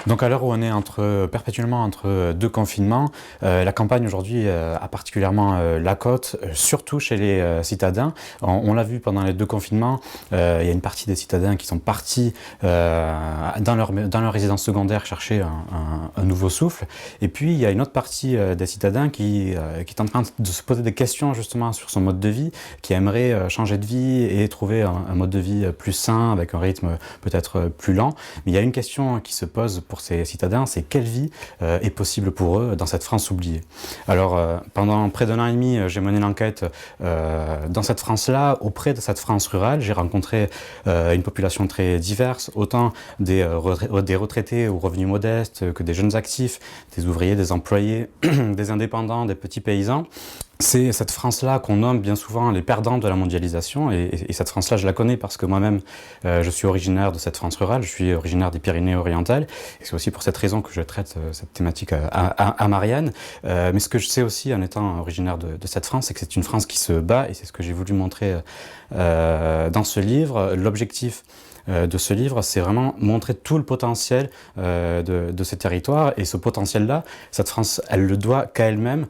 Donc à l'heure où on est perpétuellement entre deux confinements, la campagne aujourd'hui a particulièrement la cote, surtout chez les citadins. On l'a vu pendant les deux confinements, il y a une partie des citadins qui sont partis dans leur résidence secondaire chercher un nouveau souffle. Et puis il y a une autre partie des citadins qui est en train de se poser des questions justement sur son mode de vie, qui aimerait changer de vie et trouver un mode de vie plus sain, avec un rythme peut-être plus lent. Mais il y a une question qui se pose pour ces citadins, c'est quelle vie est possible pour eux dans cette France oubliée. Alors pendant près d'1 an et demi, j'ai mené l'enquête dans cette France-là, auprès de cette France rurale. J'ai rencontré une population très diverse, autant des retraités aux revenus modestes que des jeunes actifs, des ouvriers, des employés, des indépendants, des petits paysans. C'est cette France-là qu'on nomme bien souvent les perdants de la mondialisation, et cette France-là, je la connais parce que moi-même, je suis originaire de cette France rurale, je suis originaire des Pyrénées-Orientales, et c'est aussi pour cette raison que je traite cette thématique à Marianne. Mais ce que je sais aussi, en étant originaire de cette France, c'est que c'est une France qui se bat, et c'est ce que j'ai voulu montrer dans ce livre. L'objectif de ce livre, c'est vraiment montrer tout le potentiel de ces territoires, et ce potentiel-là, cette France, elle le doit qu'à elle-même.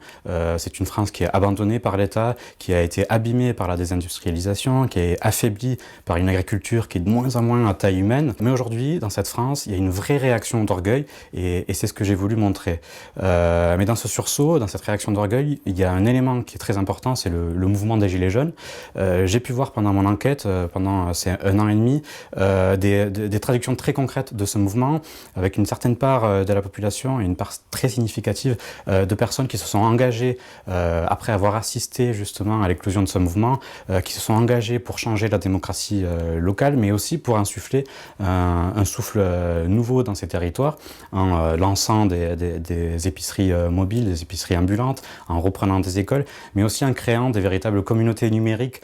C'est une France qui est abandonnée par l'État, qui a été abîmée par la désindustrialisation, qui est affaiblie par une agriculture qui est de moins en moins à taille humaine. Mais aujourd'hui, dans cette France, il y a une vraie réaction d'orgueil, et c'est ce que j'ai voulu montrer. Mais dans ce sursaut, dans cette réaction d'orgueil, il y a un élément qui est très important, c'est le mouvement des Gilets jaunes. J'ai pu voir pendant mon enquête, pendant ces 1 an et demi, des traductions très concrètes de ce mouvement, avec une certaine part de la population et une part très significative de personnes qui se sont engagées après avoir assisté justement à l'éclosion de ce mouvement, qui se sont engagées pour changer la démocratie locale, mais aussi pour insuffler un souffle nouveau dans ces territoires, en lançant des épiceries mobiles, des épiceries ambulantes, en reprenant des écoles, mais aussi en créant des véritables communautés numériques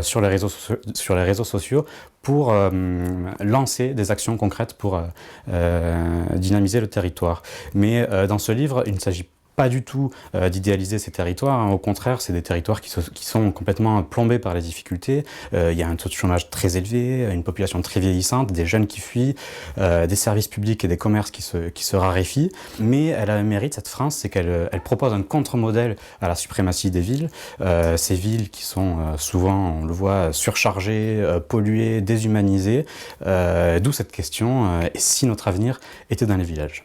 sur les réseaux sociaux pour lancer des actions concrètes pour dynamiser le territoire. Mais dans ce livre, il ne s'agit pas du tout d'idéaliser ces territoires. Au contraire, c'est des territoires qui sont complètement plombés par les difficultés. Il y a un taux de chômage très élevé, une population très vieillissante, des jeunes qui fuient, des services publics et des commerces qui se raréfient. Mais elle a un mérite, cette France, c'est qu'elle propose un contre-modèle à la suprématie des villes. Ces villes qui sont souvent, on le voit, surchargées, polluées, déshumanisées. D'où cette question, et si notre avenir était dans les villages ?